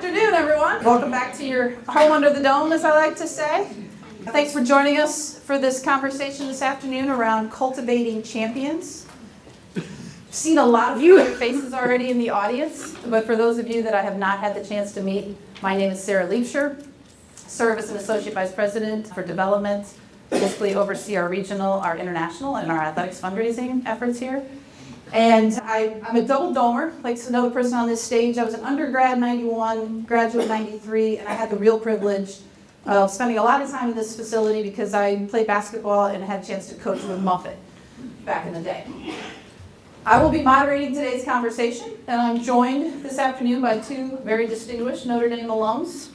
Afternoon, everyone. Welcome back to your home under the dome, as I like to say. Thanks for joining us for this conversation this afternoon around cultivating champions. I've seen a lot of familiar faces already in the audience, but for those of you that I have not had the chance to meet, my name is Sarah Liebscher. Serve as an Associate Vice President for Development, basically oversee our regional, our international, and our athletics fundraising efforts here. And I'm a double domer, like another person on this stage. I was an undergrad 91, graduate 93, and I had the real privilege of spending a lot of time in this facility because I played basketball and had a chance to coach with Muffet back in the day. I will be moderating today's conversation, and I'm joined this afternoon by two very distinguished Notre Dame alums.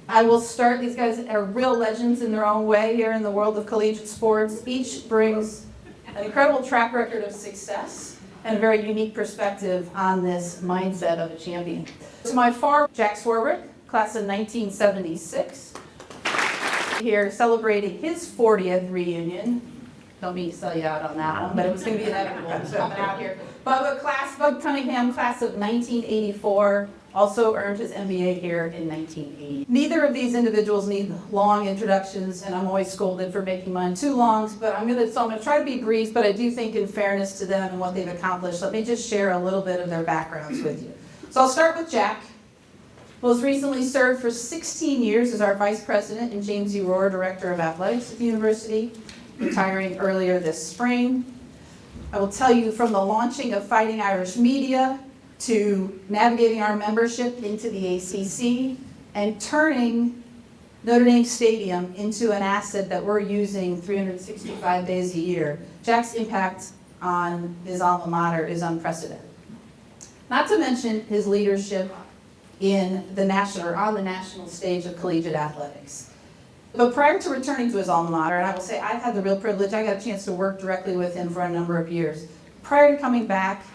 I will start. These guys are real legends in their own way here in the world of collegiate sports. Each brings an incredible track record of success and a very unique perspective on this mindset of a champion. To my far, Jack Swarbrick, class of 1976, here celebrating his 40th reunion. Don't mean to sell you out on that one, but it was going to be inevitable. It's coming out here. Bud Cunningham, class of 1984, also earned his MBA here in 1980. Neither of these individuals need long introductions, and I'm always scolded for making mine too long, but I'm going to try to be brief, but I do think in fairness to them and what they've accomplished, let me just share a little bit of their backgrounds with you. So I'll start with Jack. Most recently served for 16 years as our Vice President and James E. Rohr Director of Athletics at the university, retiring earlier this spring. I will tell you from the launching of Fighting Irish Media to navigating our membership into the ACC and turning Notre Dame Stadium into an asset that we're using 365 days a year. Jack's impact on his alma mater is unprecedented. Not to mention his leadership on the national stage of collegiate athletics. But prior to returning to his alma mater, and I will say I've had the real privilege, I got a chance to work directly with him for a number of years. Prior to coming back,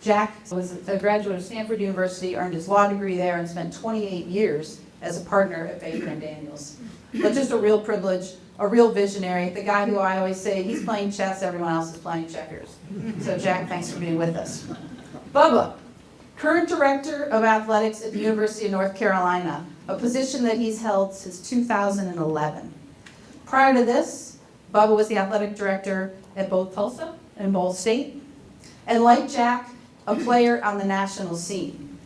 Jack was a graduate of Stanford University, earned his law degree there, and spent 28 years as a partner at Baker & Daniels. But just a real privilege, a real visionary, the guy who I always say, he's playing chess, everyone else is playing checkers. So Jack, thanks for being with us. Bubba, current Director of Athletics at the University of North Carolina, a position that he's held since 2011. Prior to this, Bubba was the athletic director at both Tulsa and Ball State, and like Jack, a player on the national scene.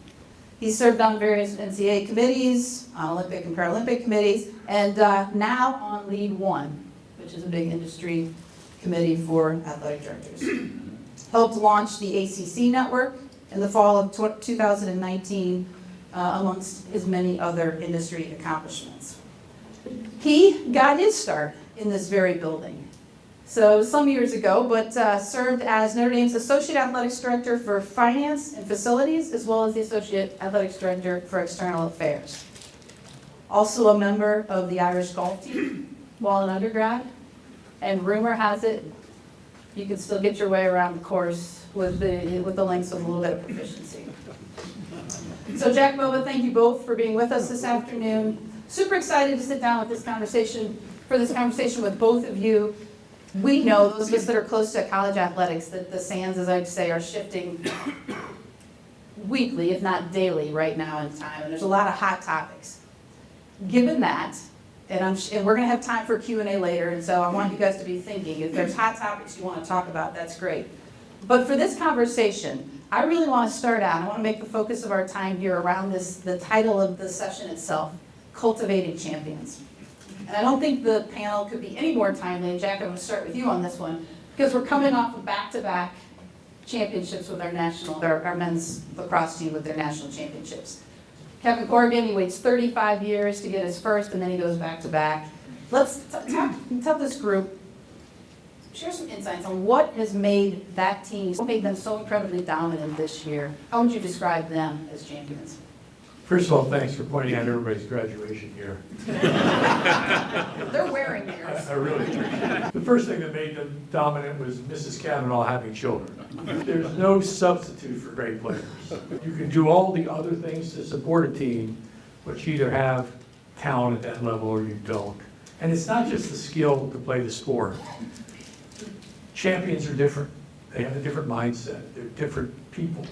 He served on various NCAA committees, on Olympic and Paralympic committees, and now on Lead One, which is a big industry committee for athletic directors. Helped launch the ACC network in the fall of 2019, amongst his many other industry accomplishments. He got his start in this very building. So some years ago, but served as Notre Dame's Associate Athletics Director for Finance and Facilities, as well as the Associate Athletics Director for External Affairs. Also a member of the Irish golf team while an undergrad, and rumor has it, you can still get your way around the course with the links of a little bit of proficiency. So Jack, Bubba, thank you both for being with us this afternoon. Super excited to sit down with this conversation with both of you. We know, those of us that are close to college athletics, that the sands, as I'd say, are shifting weekly, if not daily, right now in time. And there's a lot of hot topics. Given that, and we're going to have time for Q&A later, and so I want you guys to be thinking, if there's hot topics you want to talk about, that's great. But for this conversation, I really want to start out, I want to make the focus of our time here around the title of the session itself, Cultivating Champions. And I don't think the panel could be any more timely, and Jack, I'm going to start with you on this one, because we're coming off of back-to-back championships with our men's lacrosse team with their national championships. Kevin Corrigan, he waits 35 years to get his first, and then he goes back-to-back. Let's tell this group, share some insights on what has made that team, what made them so incredibly dominant this year. How would you describe them as champions? First of all, thanks for pointing out everybody's graduation year. They're wearing yours. I really appreciate it. The first thing that made them dominant was Mrs. Kavanaugh having children. There's no substitute for great players. You can do all the other things to support a team, but you either have talent at that level or you don't. And it's not just the skill to play the sport. Champions are different. They have a different mindset. They're different people.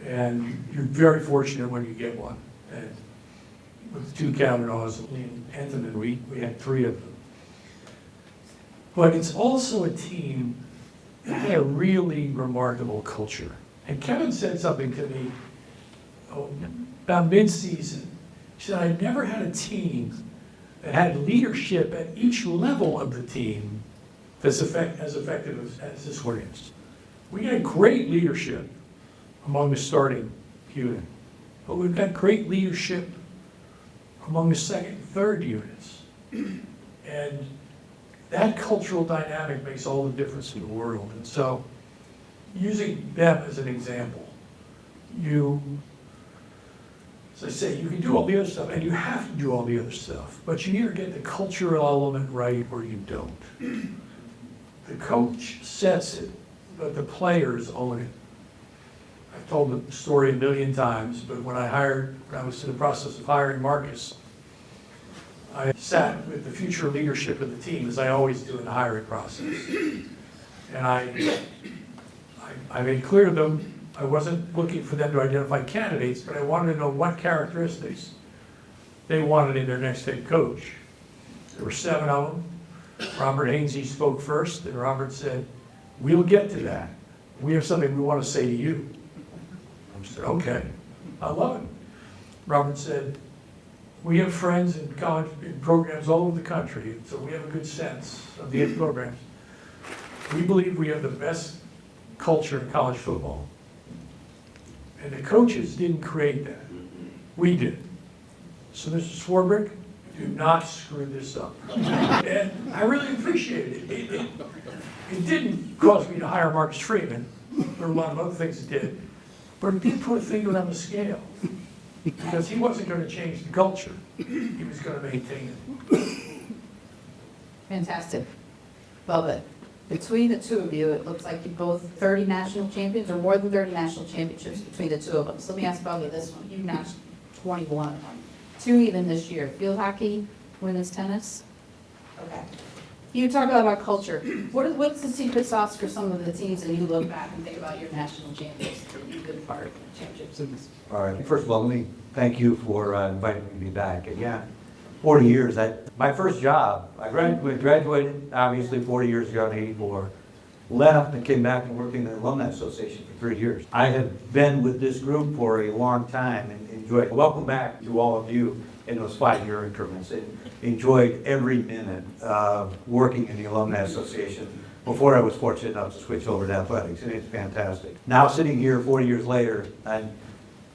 And you're very fortunate when you get one. And with the two Kavanaughs, and Anthony, we had 3 of them. But it's also a team that had a really remarkable culture. And Kevin said something to me about mid-season. He said, I never had a team that had leadership at each level of the team that's as effective as this one is. We had great leadership among the starting unit, but we've got great leadership among the second and third units. And that cultural dynamic makes all the difference in the world. And so, using them as an example, as I say, you can do all the other stuff, and you have to do all the other stuff, but you either get the cultural element right or you don't. The coach sets it, but the players own it. I've told the story a million times, but when I was in the process of hiring Marcus, I sat with the future leadership of the team, as I always do in the hiring process. And I made clear to them, I wasn't looking for them to identify candidates, but I wanted to know what characteristics they wanted in their next head coach. There were 7 of them. Robert Hainsey spoke first, and Robert said, we'll get to that. We have something we want to say to you. I said, okay, I love it. Robert said, we have friends in college programs all over the country, so we have a good sense of the programs. We believe we have the best culture in college football. And the coaches didn't create that. We did. So Mr. Swarbrick, do not screw this up. And I really appreciated it. It didn't cause me to hire Marcus Freeman. There were a lot of other things it did. But it did put a finger on the scale. Because he wasn't going to change the culture. He was going to maintain it. Fantastic. Love it. Between the 2 of you, it looks like you're both 30 national champions, or more than 30 national championships between the 2 of them. So let me ask about this one. You've notched 21. 2 even this year. Field hockey, women's tennis. Okay. You talk about culture. What's the secret sauce for some of the teams that you look back and think about your national champions? A good part, championships. All right. First of all, let me thank you for inviting me to be back. And yeah, 40 years. My first job, I graduated obviously 40 years ago in '84. Left and came back and worked in the Alumni Association for 3 years. I have been with this group for a long time and enjoyed. Welcome back to all of you in those 5-year increments. And enjoyed every minute of working in the Alumni Association before I was fortunate enough to switch over to athletics, and it's fantastic. Now sitting here 40 years later,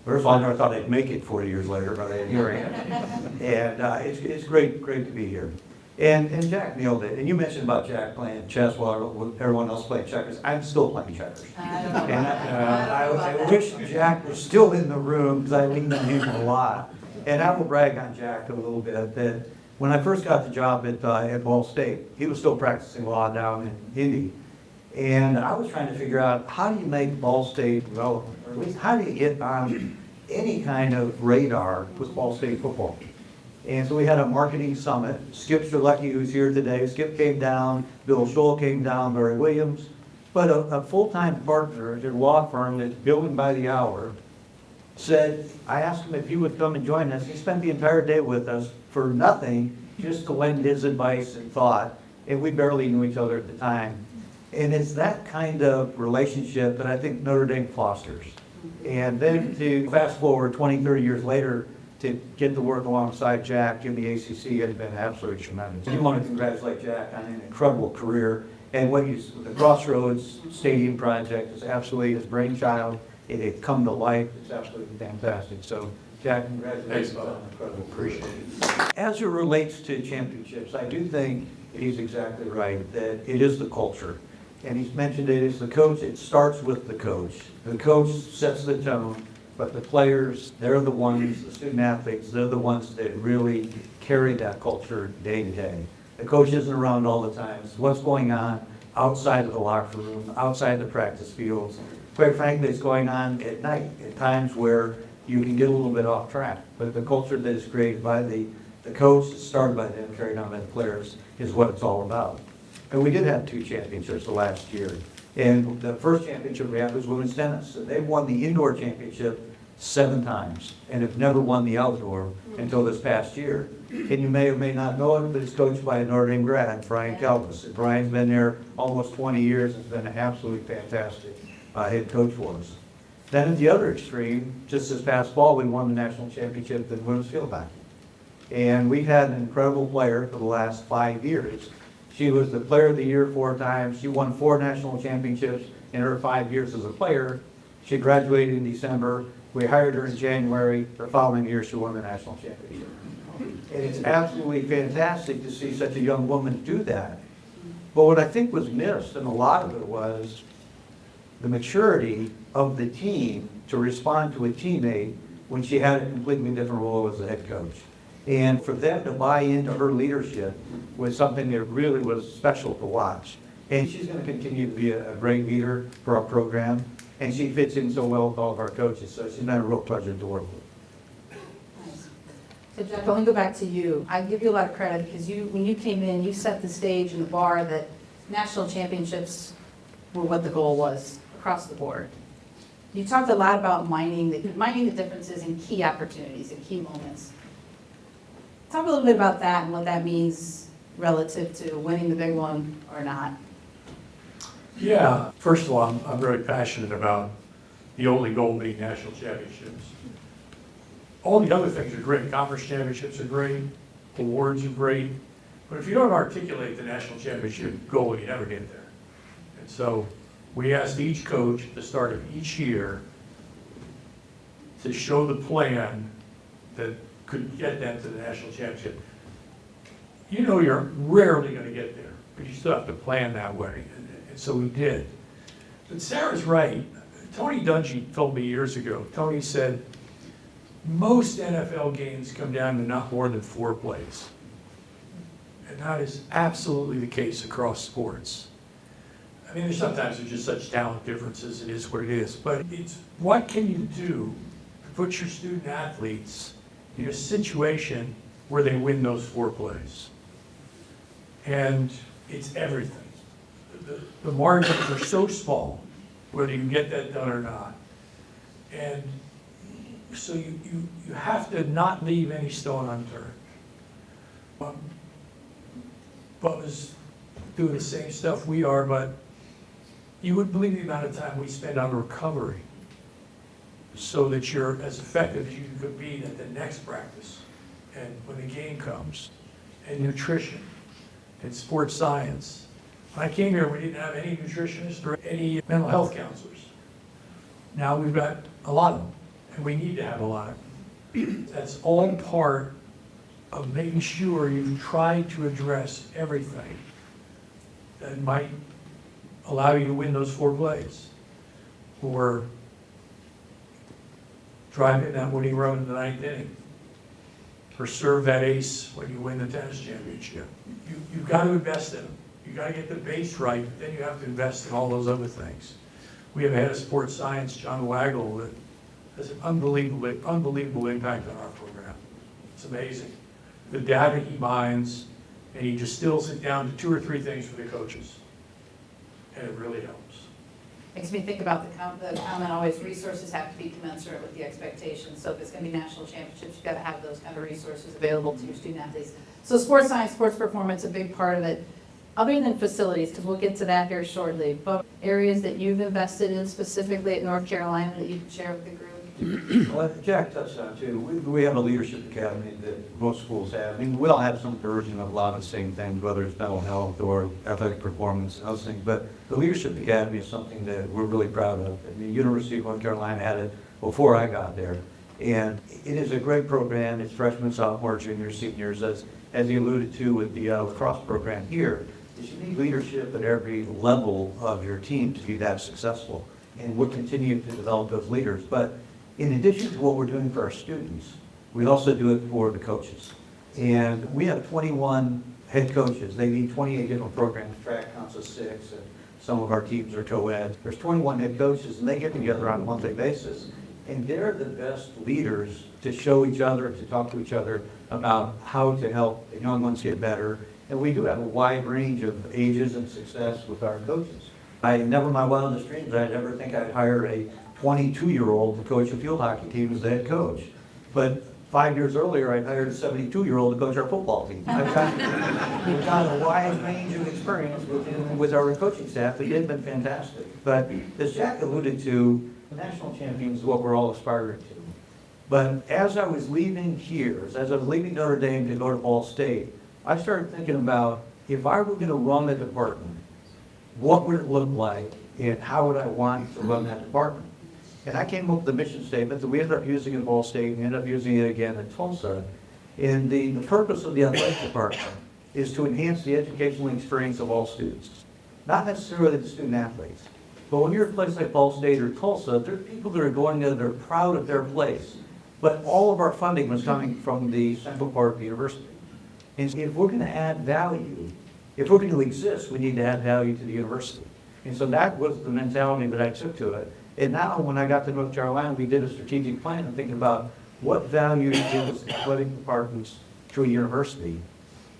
first of all, I never thought I'd make it 40 years later, but here I am. And it's great to be here. And Jack nailed it. And you mentioned about Jack playing chess while everyone else playing checkers. I'm still playing checkers. And I wish Jack was still in the room because I leaned on him a lot. And I will brag on Jack a little bit that when I first got the job at Ball State, he was still practicing law down in Indy. And I was trying to figure out, how do you make Ball State relevant? Or at least how do you get on any kind of radar with Ball State football? And so we had a marketing summit. Skip Strzelecki, who's here today, Skip came down, Bill Scholl came down, Barry Williams. But a full-time partner at their law firm that's billing by the hour said, I asked him if he would come and join us. He spent the entire day with us for nothing, just to lend his advice and thought. And we barely knew each other at the time. And it's that kind of relationship that I think Notre Dame fosters. And then to fast forward 20, 30 years later, to get to work alongside Jack in the ACC has been absolutely tremendous. I want to congratulate Jack on an incredible career. And the Crossroads Stadium project is absolutely his brainchild. It had come to life. It's absolutely fantastic. So, Jack, congratulations on an incredible career. As it relates to championships, I do think he's exactly right, that it is the culture. And he's mentioned it as the coach. It starts with the coach. The coach sets the tone. But the players, they're the ones, the student athletes, they're the ones that really carry that culture day to day. The coach isn't around all the time. It's what's going on outside of the locker room, outside the practice fields. Quite frankly, it's going on at night, at times where you can get a little bit off track. But the culture that is created by the coach, started by them, carried on by the players, is what it's all about. And we did have 2 championships the last year. And the first championship we had was women's tennis. And they've won the indoor championship 7 times and have never won the outdoor until this past year. And you may or may not know him, but he's coached by a Notre Dame grad, Brian Calvis. And Brian's been there almost 20 years. It's been an absolutely fantastic head coach for us. Then at the other extreme, just this past fall, we won the national championship in women's field hockey. And we've had an incredible player for the last 5 years. She was the player of the year 4 times. She won 4 national championships in her 5 years as a player. She graduated in December. We hired her in January. The following year, she won the national championship. And it's absolutely fantastic to see such a young woman do that. But what I think was missed, and a lot of it was the maturity of the team to respond to a teammate when she had a completely different role as a head coach. And for them to buy into her leadership was something that really was special to watch. And she's going to continue to be a great leader for our program. And she fits in so well with all of our coaches. So she's been a real pleasure to work with. Nice. So Jeff, let me go back to you. I give you a lot of credit because when you came in, you set the stage and the bar that national championships were what the goal was across the board. You talked a lot about mining the differences in key opportunities and key moments. Talk a little bit about that and what that means relative to winning the big one or not. Yeah, first of all, I'm very passionate about the only goal being national championships. All the other things are great. Conference championships are great. Awards are great. But if you don't articulate the national championship goal, you never get there. And so we asked each coach at the start of each year to show the plan that could get them to the national championship. You know you're rarely going to get there, but you still have to plan that way. And so we did. But Sarah's right. Tony Dungy told me years ago, Tony said, most NFL games come down to not more than 4 plays. And that is absolutely the case across sports. I mean, sometimes there's just such talent differences, it is what it is. But it's what can you do to put your student athletes in a situation where they win those 4 plays. And it's everything. The margins are so small, whether you get that done or not. And so you have to not leave any stone unturned. Bubba's doing the same stuff we are, but you wouldn't believe the amount of time we spend on recovery so that you're as effective as you could be at the next practice and when the game comes, and nutrition and sports science. When I came here, we didn't have any nutritionists or any mental health counselors. Now we've got a lot of them, and we need to have a lot of them. That's all part of making sure you've tried to address everything that might allow you to win those 4 plays, or drive in that winning run in the 9th inning, or serve that ace when you win the tennis championship. You've got to invest in them. You've got to get the base right, but then you have to invest in all those other things. We have a head of sports science, John Waggle, that has an unbelievable impact on our program. It's amazing. The data he mines, and he distills it down to 2 or 3 things for the coaches. And it really helps. Makes me think about the comment always, resources have to be commensurate with the expectations. So if it's going to be national championships, you've got to have those kind of resources available to your student athletes. So sports science, sports performance, a big part of it. Other than facilities, because we'll get to that here shortly, but areas that you've invested in specifically at North Carolina that you can share with the group? Well, Jack touched on too. We have a leadership academy that most schools have. I mean, we all have some version of a lot of the same things, whether it's mental health or athletic performance and those things. But the leadership academy is something that we're really proud of. I mean, University of North Carolina had it before I got there. And it is a great program. It's freshmen, sophomores, juniors, seniors, as he alluded to with the lacrosse program here. You need leadership at every level of your team to be that successful. And we'll continue to develop those leaders. But in addition to what we're doing for our students, we also do it for the coaches. And we have 21 head coaches. They lead 28 different programs. Track counts as 6, and some of our teams are co-ed. There's 21 head coaches, and they get together on a monthly basis. And they're the best leaders to show each other, to talk to each other about how to help the young ones get better. And we do have a wide range of ages and success with our coaches. I never in my wildest dreams I'd ever think I'd hire a 22-year-old to coach a field hockey team as the head coach. But 5 years earlier, I hired a 72-year-old to coach our football team. We've got a wide range of experience with our coaching staff. They've been fantastic. But as Jack alluded to, national champions is what we're all aspiring to. But as I was leaving here, as I was leaving Notre Dame to go to Ball State, I started thinking about if I were going to run the department, what would it look like and how would I want to run that department? And I came up with the mission statement that we ended up using at Ball State and ended up using it again at Tulsa. And the purpose of the athletic department is to enhance the educational experience of all students, not necessarily the student athletes. But when you're at a place like Ball State or Tulsa, there are people that are going there that are proud of their place. But all of our funding was coming from the central part of the university. And if we're going to add value, if we're going to exist, we need to add value to the university. And so that was the mentality that I took to it. And now when I got to North Carolina, we did a strategic plan and thinking about what value gives athletic departments to a university.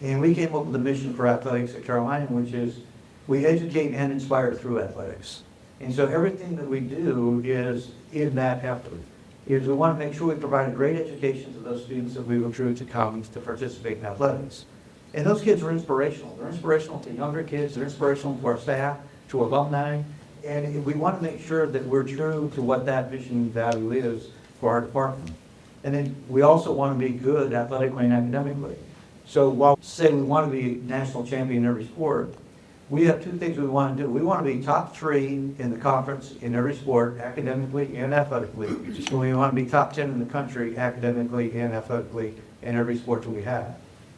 And we came up with the mission for athletics at Carolina, which is we educate and inspire through athletics. And so everything that we do is in that effort. Is we want to make sure we provide a great education to those students that we recruit to come to participate in athletics. And those kids are inspirational. They're inspirational to younger kids, they're inspirational to our staff, to alumni, and we want to make sure that we're true to what that vision and value is for our department. And then we also want to be good athletically and academically. So while say we want to be national champion in every sport, we have two things we want to do. We want to be top 3 in the conference in every sport, academically and athletically. And we want to be top 10 in the country, academically and athletically, in every sport that we have.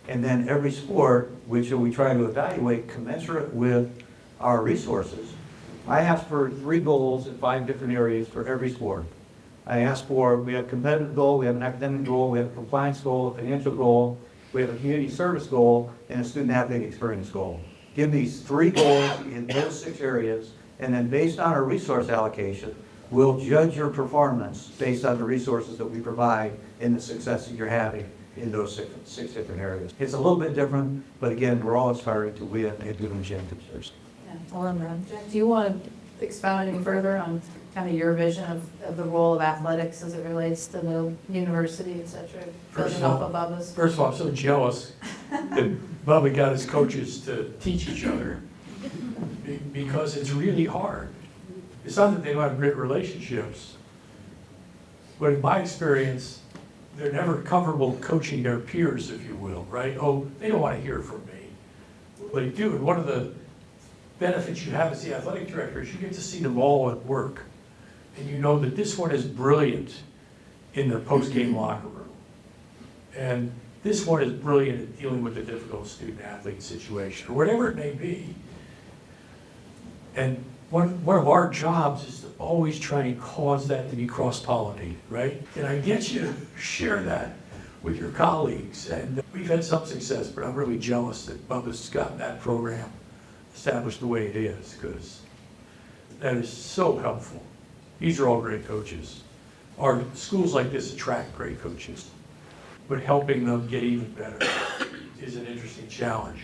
And then every sport, which we try to evaluate commensurate with our resources. I asked for 3 goals in 5 different areas for every sport. I asked for, we have a competitive goal, we have an academic goal, we have a compliance goal, a financial goal, we have a community service goal, and a student athlete experience goal. Give these 3 goals in those 6 areas, and then based on our resource allocation, we'll judge your performance based on the resources that we provide and the success that you're having in those 6 different areas. It's a little bit different, but again, we're all aspiring to win and do the championships. Yeah, well, Jack, do you want to expound any further on kind of your vision of the role of athletics as it relates to the university, et cetera, building off of Bubba's? First of all, I'm so jealous that Bubba got his coaches to teach each other because it's really hard. It's not that they don't have great relationships, but in my experience, they're never comfortable coaching their peers, if you will, right? Oh, they don't want to hear from me. Well, they do, and one of the benefits you have as the athletic director is you get to see them all at work. And you know that this one is brilliant in the post-game locker room. And this one is brilliant at dealing with a difficult student-athlete situation, or whatever it may be. And one of our jobs is to always try and cause that to be cross-pollinated, right? And I get you to share that with your colleagues. And we've had some success, but I'm really jealous that Bubba's gotten that program established the way it is, because that is so helpful. These are all great coaches. Our schools like this attract great coaches, but helping them get even better is an interesting challenge.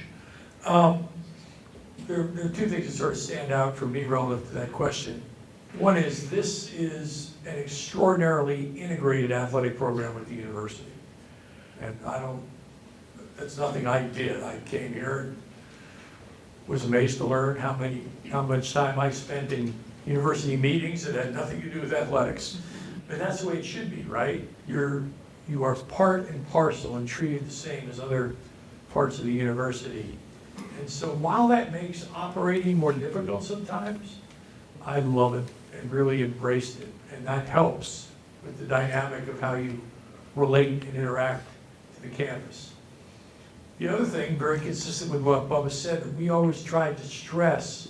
There are 2 things that sort of stand out for me relative to that question. One is this is an extraordinarily integrated athletic program at the university. And that's nothing I did. I came here and was amazed to learn how much time I spent in university meetings that had nothing to do with athletics. And that's the way it should be, right? You are part and parcel and treated the same as other parts of the university. And so while that makes operating more difficult sometimes, I love it and really embraced it. And that helps with the dynamic of how you relate and interact to the campus. The other thing, very consistent with what Bubba said, that we always tried to stress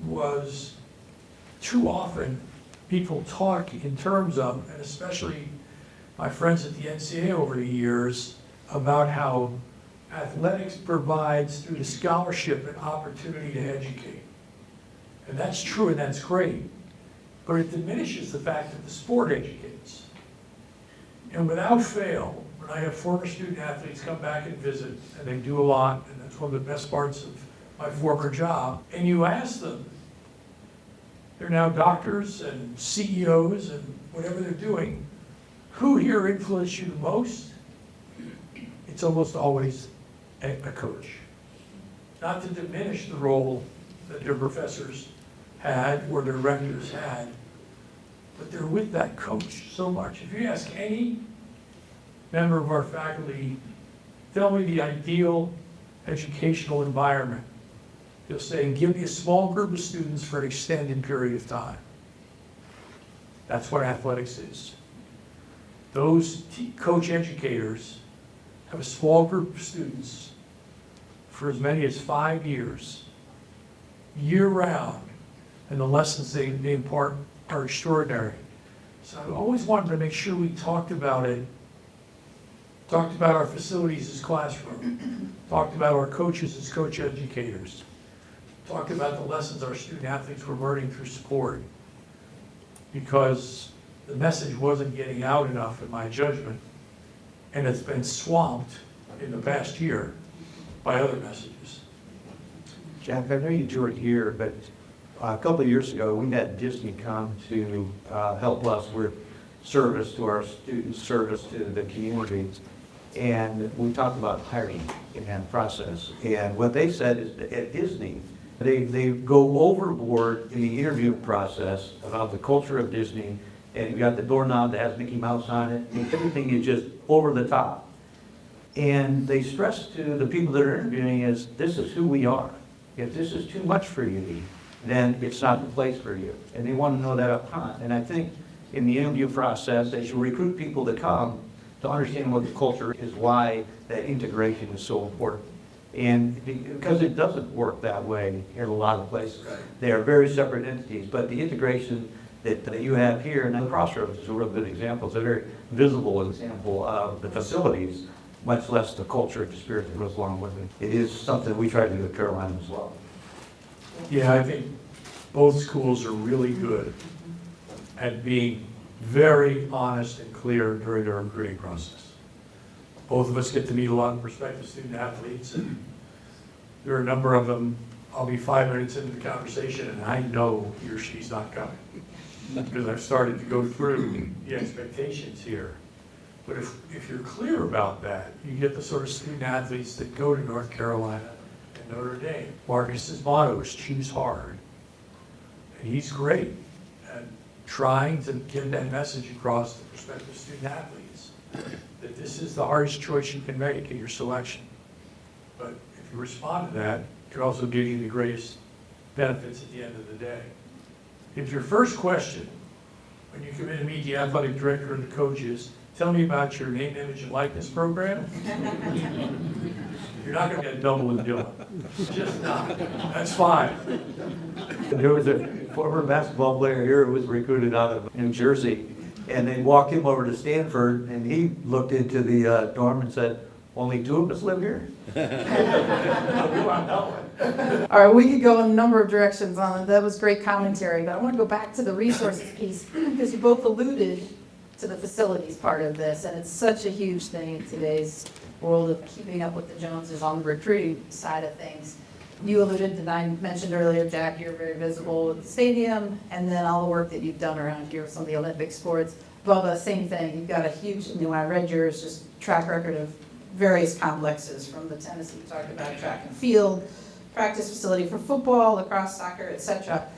was too often people talk in terms of, and especially my friends at the NCAA over the years, about how athletics provides through the scholarship an opportunity to educate. And that's true and that's great, but it diminishes the fact that the sport educates. And without fail, when I have former student athletes come back and visit, and they do a lot, and that's one of the best parts of my former job, and you ask them, They're now doctors and CEOs and whatever they're doing. Who here influenced you the most? It's almost always a coach. Not to diminish the role that their professors had or their rectors had, but they're with that coach so much. If you ask any member of our faculty, tell me the ideal educational environment, they'll say, give me a small group of students for an extended period of time. That's what athletics is. Those coach educators have a small group of students for as many as 5 years, year-round, and the lessons they impart are extraordinary. So I always wanted to make sure we talked about it, talked about our facilities as classroom, talked about our coaches as coach educators, talked about the lessons our student athletes were learning through sport, because the message wasn't getting out enough in my judgment, and it's been swamped in the past year by other messages. Jack, I know you two are here, but a couple of years ago, we had Disney come to help us with service to our students, service to the community. And we talked about hiring and process. And what they said is that at Disney, they go overboard in the interview process about the culture of Disney. And you got the doorknob that has Mickey Mouse on it. And everything is just over the top. And they stress to the people that are interviewing is, this is who we are. If this is too much for you, then it's not the place for you. And they want to know that up front. And I think in the interview process, as you recruit people to come, to understand what the culture is, why that integration is so important. And because it doesn't work that way in a lot of places. They are very separate entities, but the integration that you have here, and the Crossroads is a real good example. It's a very visible example of the facilities, much less the culture and the spirit that goes along with it. It is something we try to do at Carolina as well. Yeah, I think both schools are really good at being very honest and clear during their recruiting process. Both of us get to meet a lot of prospective student athletes, and there are a number of them, I'll be 5 minutes into the conversation and I know he or she's not coming, because I've started to go through the expectations here. But if you're clear about that, you get the sort of student athletes that go to North Carolina and Notre Dame. Marcus's motto is choose hard. And he's great at trying to get that message across to prospective student athletes that this is the hardest choice you can make in your selection. But if you respond to that, it can also give you the greatest benefits at the end of the day. If your first question when you come in to meet the athletic director and the coaches, tell me about your name, image, and likeness program, you're not going to get double and Dylan. Just not. That's fine. There was a former basketball player here who was recruited out of New Jersey, and they walked him over to Stanford, and he looked into the dorm and said, only 2 of us live here? All right, we could go in a number of directions on it. That was great commentary, but I want to go back to the resources piece because you both alluded to the facilities part of this, and it's such a huge thing in today's world of keeping up with the Joneses on the recruiting side of things. You alluded to, I mentioned earlier, Jack, you're very visible at the stadium, and then all the work that you've done around here with some of the Olympic sports. Bubba, same thing. You've got a huge, when I read yours, just track record of various complexes, from the tennis that you talked about, track and field, practice facility for football, lacrosse, soccer, etc.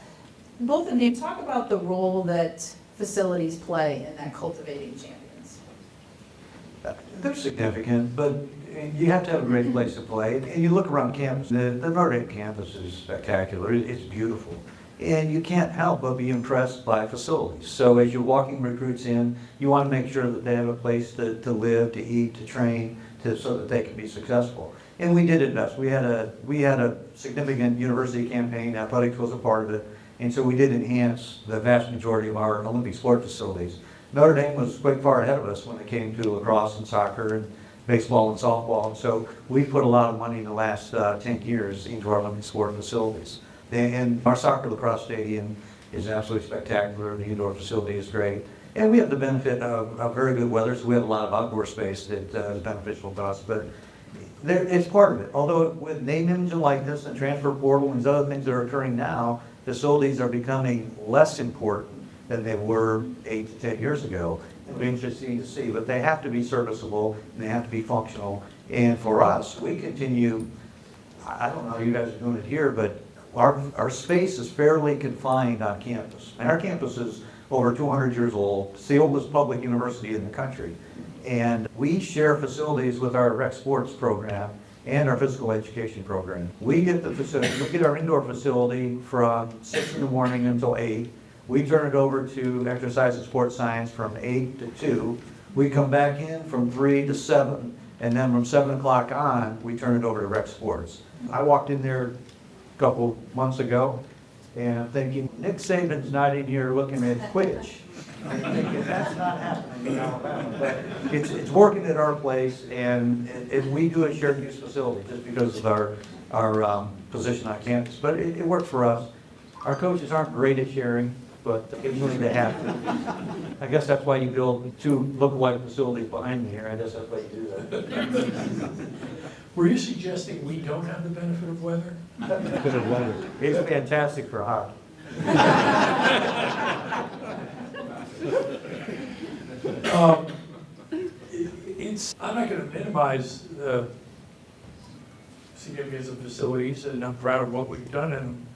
Both of you talk about the role that facilities play in that cultivating champions. They're significant, but you have to have a great place to play. And you look around campus, the Notre Dame campus is spectacular. It's beautiful. And you can't help but be impressed by facilities. So as you're walking recruits in, you want to make sure that they have a place to live, to eat, to train, so that they can be successful. And we did invest. We had a significant university campaign. Athletics was a part of it. And so we did enhance the vast majority of our Olympic sport facilities. Notre Dame was quite far ahead of us when it came to lacrosse and soccer and baseball and softball. And so we put a lot of money in the last 10 years into our Olympic sport facilities. And our soccer lacrosse stadium is absolutely spectacular. The indoor facility is great. And we have the benefit of very good weather, so we have a lot of outdoor space that is beneficial to us. But it's part of it. Although with name, image, and likeness and transfer portal and these other things that are occurring now, facilities are becoming less important than they were 8 to 10 years ago. It'll be interesting to see, but they have to be serviceable and they have to be functional. And for us, we continue, I don't know how you guys are doing it here, but our space is fairly confined on campus. And our campus is over 200 years old. It's the oldest public university in the country. And we share facilities with our rec sports program and our physical education program. We get the facility, we get our indoor facility from 6 in the morning until 8. We turn it over to exercise and sports science from 8 to 2. We come back in from 3 to 7, and then from 7 o'clock on, we turn it over to rec sports. I walked in there a couple months ago, and I'm thinking, Nick Saban's not in here looking at Quidditch. I'm thinking, that's not happening in Alabama, but it's working at our place, and we do a shared use facility just because of our position on campus, but it worked for us. Our coaches aren't great at sharing, but occasionally they have to. I guess that's why you build 2 look-alike facilities behind me here. I guess that's why you do that. Were you suggesting we don't have the benefit of weather? It's fantastic for hockey. I'm not going to minimize the significance of facilities, and I'm proud of what we've done in them.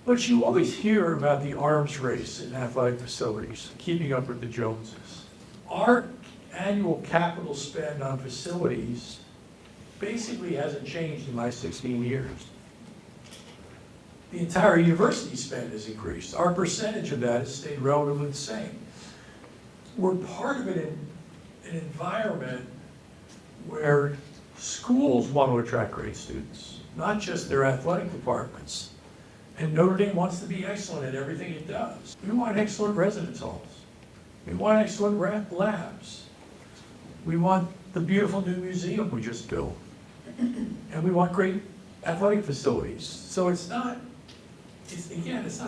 But you always hear about the arms race in athletic facilities, keeping up with the Joneses. Our annual capital spend on facilities basically hasn't changed in my 16 years. The entire university spend has increased. Our percentage of that has stayed relatively the same. We're part of an environment where schools want to attract great students, not just their athletic departments. And Notre Dame wants to be excellent at everything it does. We want excellent residence halls. We want excellent labs. We want the beautiful new museum we just built. And we want great athletic facilities. So it's not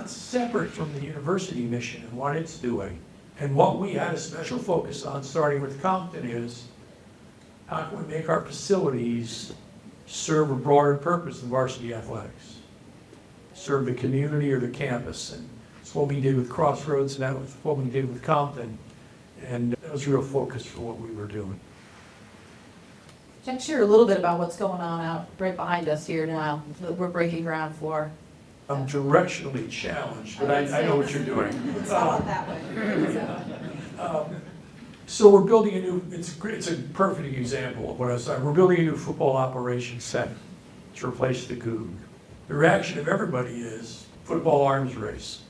separate from the university mission and what it's doing. And what we had a special focus on, starting with Compton, is how can we make our facilities serve a broader purpose than varsity athletics? Serve the community or the campus. And that's what we did with Crossroads, and that was what we did with Compton. And that was a real focus for what we were doing. Jack, share a little bit about what's going on out right behind us here now that we're breaking ground for. I'm directionally challenged, but I know what you're doing. It's not that way. So we're building a new, it's a perfect example of what I was saying. We're building a new football operations center to replace the Goog. The reaction of everybody is football arms race.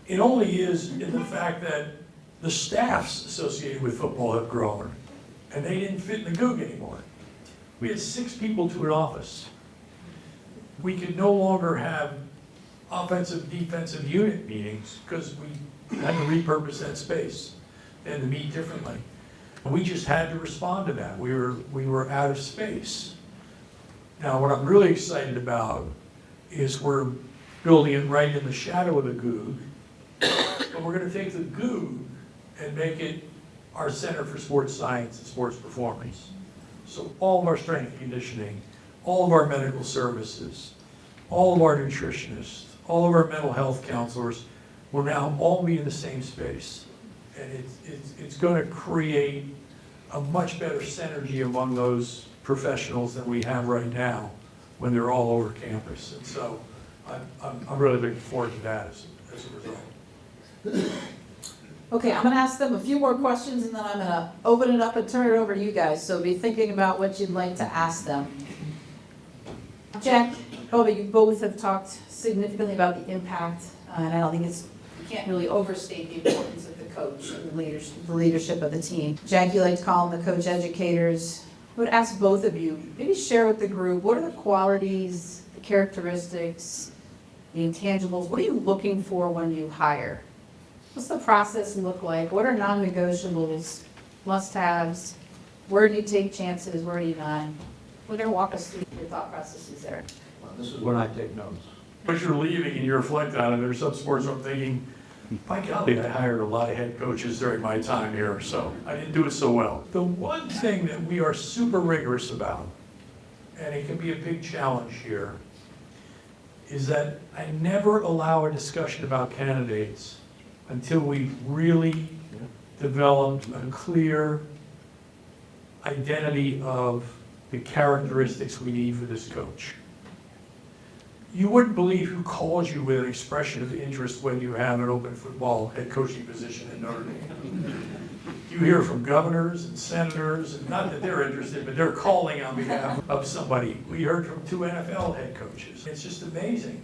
It only is in the fact that the staffs associated with football have grown, and they didn't fit in the Goog anymore. We had 6 people to an office. We could no longer have offensive, defensive unit meetings because we had to repurpose that space and to meet differently. And we just had to respond to that. We were out of space. Now, what I'm really excited about is we're building it right in the shadow of the Goog, but we're going to take the Goog and make it our Center for Sports Science and Sports Performance. So all of our strength and conditioning, all of our medical services, all of our nutritionists, all of our mental health counselors will now all be in the same space. And it's going to create a much better synergy among those professionals than we have right now when they're all over campus. And so I'm really looking forward to that as a result. Okay, I'm going to ask them a few more questions, and then I'm going to open it up and turn it over to you guys. So be thinking about what you'd like to ask them. Jack, you both have talked significantly about the impact, and I don't think you can't really overstate the importance of the coach and the leadership of the team. Jack, you like to call them the coach educators. I would ask both of you, maybe share with the group, what are the qualities, the characteristics, the intangibles, what are you looking for when you hire? What's the process look like? What are non-negotiables, must-haves? Where do you take chances? Where do you not? We're going to walk us through your thought processes there. This is when I take notes. As you're leaving and you reflect on it, there's some sports I'm thinking, by golly, I hired a lot of head coaches during my time here, so I didn't do it so well. The one thing that we are super rigorous about, and it can be a big challenge here, is that I never allow a discussion about candidates until we really developed a clear identity of the characteristics we need for this coach. You wouldn't believe who calls you with an expression of interest when you have an open football head coaching position in Notre Dame. You hear from governors and senators, and not that they're interested, but they're calling on behalf of somebody. We heard from 2 NFL head coaches. It's just amazing.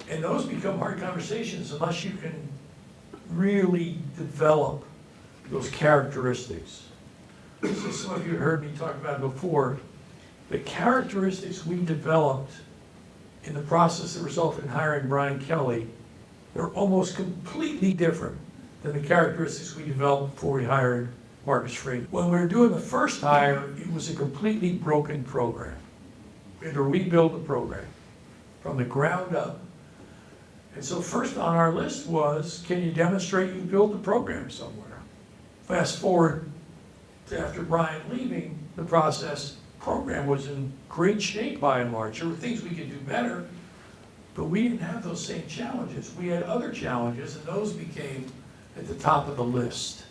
And those become hard conversations unless you can really develop those characteristics. So some of you heard me talk about it before. The characteristics we developed in the process that resulted in hiring Brian Kelly, they're almost completely different than the characteristics we developed before we hired Marcus Freeman. When we were doing the first hire, it was a completely broken program. We had to rebuild the program from the ground up. And so first on our list was, can you demonstrate you built the program somewhere? Fast forward to after Brian leaving the process, program was in great shape by and large. There were things we could do better, but we didn't have those same challenges. We had other challenges, and those became at the top of the list.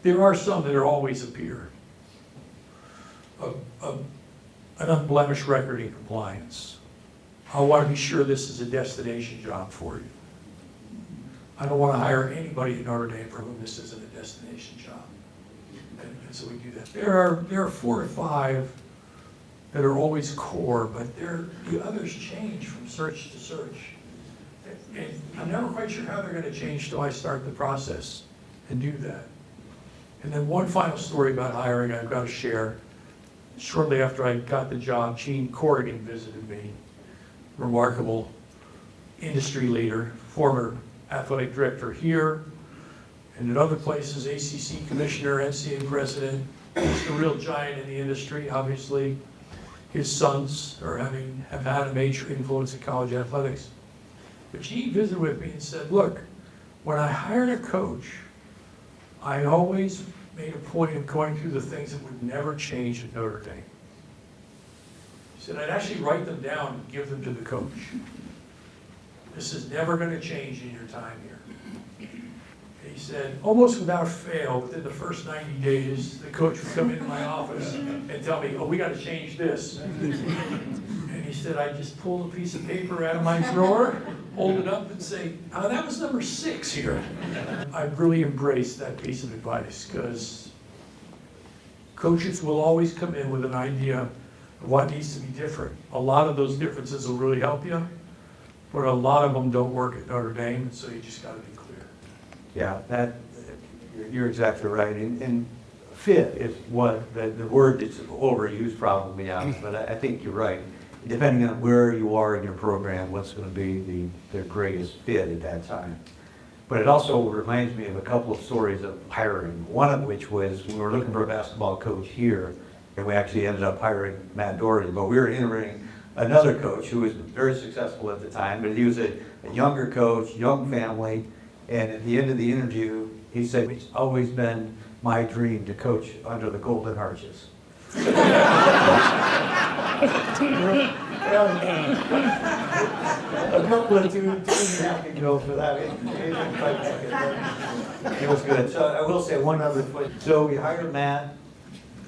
There are some that are always appear. An unblemished record in compliance. I want to be sure this is a destination job for you. I don't want to hire anybody at Notre Dame for whom this isn't a destination job. And so we do that. There are 4 or 5 that are always core, but the others change from search to search. And I'm never quite sure how they're going to change till I start the process and do that. And then one final story about hiring I've got to share. Shortly after I got the job, Gene Corrigan visited me. Remarkable industry leader, former athletic director here and at other places, ACC commissioner, NCAA president. He's a real giant in the industry, obviously. His sons have had a major influence in college athletics. But Gene visited with me and said, look, when I hired a coach, I always made a point of going through the things that would never change at Notre Dame. He said, I'd actually write them down and give them to the coach. This is never going to change in your time here. And he said, almost without fail, within the first 90 days, the coach would come into my office and tell me, oh, we got to change this. And he said, I just pull a piece of paper out of my drawer, hold it up and say, oh, that was number 6 here. I really embraced that piece of advice because coaches will always come in with an idea of what needs to be different. A lot of those differences will really help you, but a lot of them don't work at Notre Dame, and so you just got to be clear. Yeah, you're exactly right. And fit is what the word that's overused probably now, but I think you're right. Depending on where you are in your program, what's going to be the greatest fit at that time. But it also reminds me of a couple of stories of hiring, one of which was we were looking for a basketball coach here, and we actually ended up hiring Matt Doherty, but we were interviewing another coach who was very successful at the time, but he was a younger coach, young family, and at the end of the interview, he said, it's always been my dream to coach under the Golden Arches. A couple of two and a half ago for that. It was good. So I will say one other thing. So we hired Matt.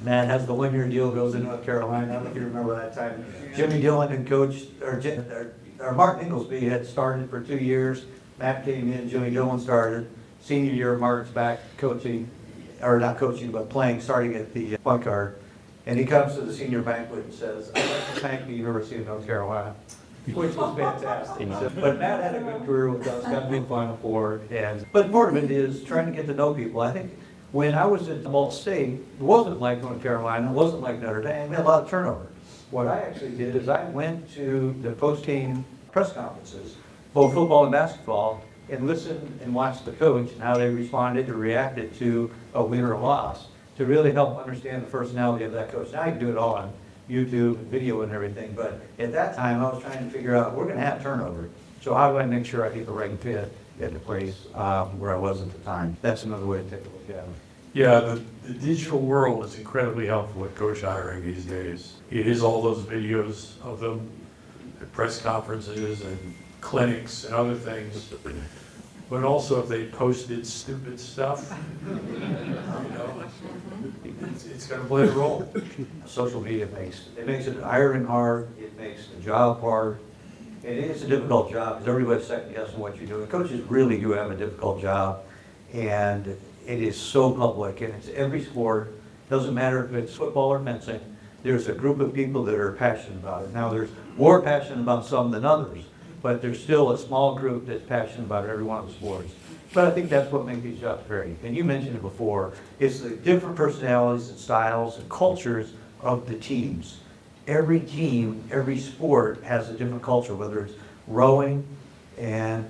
Matt has the 1-year deal, goes to North Carolina. I don't know if you remember that time. Jimmy Dillon and coach, or Mark Inglesby had started for 2 years. Matt came in, Jimmy Dillon started. Senior year, Mark's back coaching, or not coaching, but playing, starting at the point guard. And he comes to the senior banquet and says, I'd like to thank the University of North Carolina, which was fantastic. But Matt had a good career with us, got to be Final Four. But part of it is trying to get to know people. I think when I was at Ball State, it wasn't like North Carolina, it wasn't like Notre Dame, we had a lot of turnover. What I actually did is I went to the post-game press conferences, both football and basketball, and listened and watched the coach and how they responded or reacted to a win or a loss to really help understand the personality of that coach. Now you can do it all on YouTube and video and everything, but at that time I was trying to figure out, we're going to have turnover. So how do I make sure I get the right fit at the place where I was at the time? That's another way to take a look at it. Yeah, the digital world is incredibly helpful with coach hiring these days. It is all those videos of them at press conferences and clinics and other things, but also if they posted stupid stuff, it's going to play a role. Social media makes it hiring hard, it makes the job hard. And it is a difficult job because everybody's second guessing what you're doing. Coaches really do have a difficult job, and it is so public, and it's every sport. Doesn't matter if it's football or fencing. There's a group of people that are passionate about it. Now, there's more passionate about some than others, but there's still a small group that's passionate about every one of the sports. But I think that's what makes these jobs great. And you mentioned it before, it's the different personalities and styles and cultures of the teams. Every team, every sport has a different culture, whether it's rowing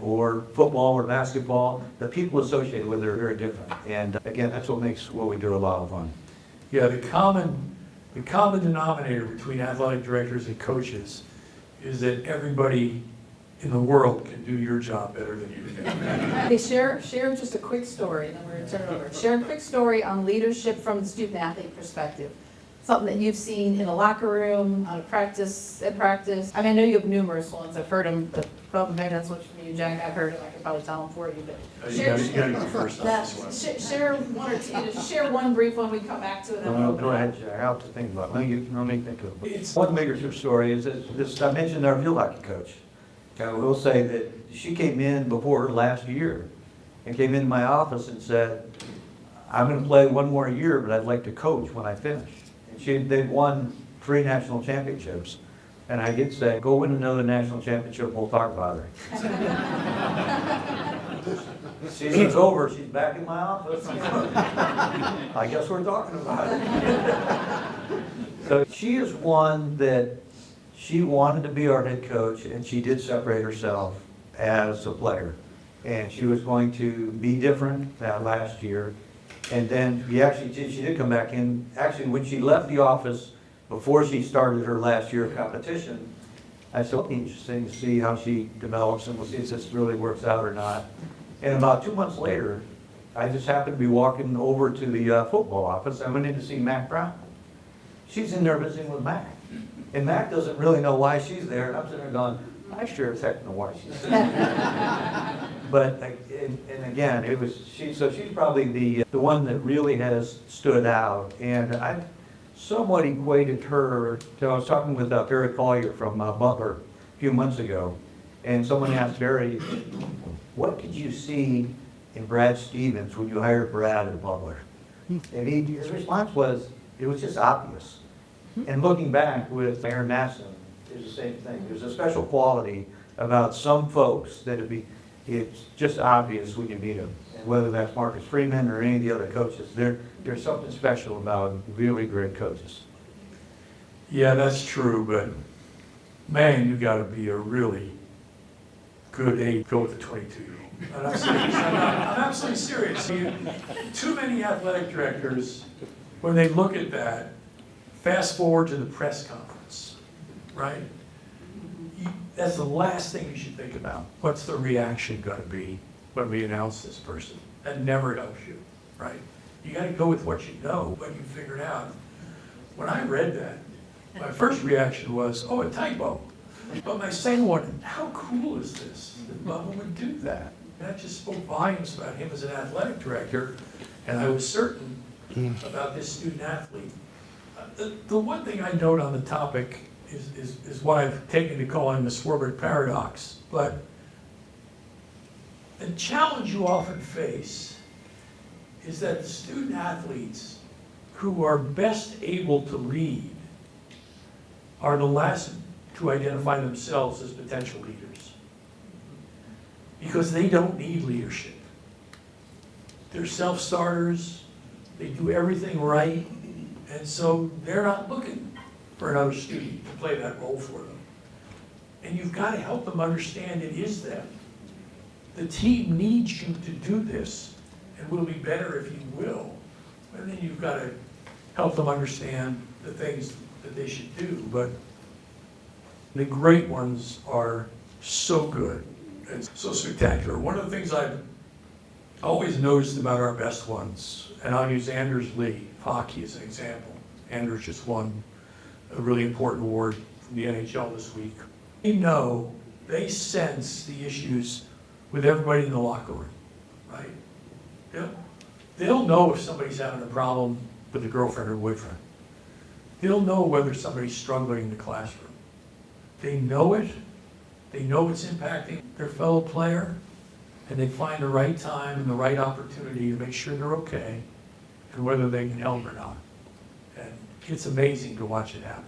or football or basketball. The people associated with it are very different. And again, that's what makes what we do a lot of fun. Yeah, the common denominator between athletic directors and coaches is that everybody in the world can do your job better than you can. Hey, share just a quick story, and then we're going to turn it over. Share a quick story on leadership from the student-athlete perspective. Something that you've seen in a locker room, at practice. I mean, I know you have numerous ones. I've heard them, but probably maybe that's what from you, Jack. I've heard them. I could probably tell them for you. But You gotta go first on this one. Share one or two. Just share one brief one. We can come back to it. Go ahead, Jack. I'll have to think about it. Let me think of it. One major true story is that this, I mentioned our field hockey coach. I will say that she came in before her last year and came into my office and said, I'm going to play one more year, but I'd like to coach when I finish. And they'd won 3 national championships. And I did say, go win another national championship, we'll talk about her. Season's over, she's back in my office. I guess we're talking about it. So she is one that she wanted to be our head coach, and she did separate herself as a player. And she was going to be different that last year. And then she did come back in. Actually, when she left the office, before she started her last year of competition, I said, it'll be interesting to see how she develops, and we'll see if this really works out or not. And about 2 months later, I just happened to be walking over to the football office. I went in to see Mac Brown. She's in there visiting with Mac. And Mac doesn't really know why she's there, and I'm sitting there going, I sure as heck know why she's there. But, and again, she's probably the one that really has stood out. And I somewhat equated her to, I was talking with Barry Collier from Butler a few months ago, and someone asked Barry, what did you see in Brad Stevens when you hired Brad at Butler? And his response was, it was just obvious. And looking back with Aaron Masson, it's the same thing. There's a special quality about some folks that it's just obvious when you meet them. And whether that's Marcus Freeman or any of the other coaches, there's something special about really great coaches. Yeah, that's true, but man, you got to be a really good aide. Go with the 22-year-old. I'm absolutely serious. Too many athletic directors, when they look at that, fast forward to the press conference, right? That's the last thing you should think about. What's the reaction going to be when we announce this person? That never helps you, right? You got to go with what you know, what you figured out. When I read that, my first reaction was, oh, a typo. But my second one, how cool is this that Bubba would do that? That just spoke volumes about him as an athletic director, and I was certain about this student athlete. The one thing I note on the topic is what I've taken to calling the Swarbrick paradox. But the challenge you often face is that the student athletes who are best able to lead are the last to identify themselves as potential leaders. Because they don't need leadership. They're self-starters, they do everything right, and so they're not looking for another student to play that role for them. And you've got to help them understand it is them. The team needs you to do this, and will be better if you will. And then you've got to help them understand the things that they should do. But the great ones are so good and so spectacular. One of the things I've always noticed about our best ones, and I'll use Anders Lee, hockey as an example. Anders just won a really important award from the NHL this week. They know, they sense the issues with everybody in the locker room, right? They'll know if somebody's having a problem with a girlfriend or boyfriend. They'll know whether somebody's struggling in the classroom. They know it. They know it's impacting their fellow player, and they find the right time and the right opportunity to make sure they're okay and whether they can help or not. And it's amazing to watch it happen.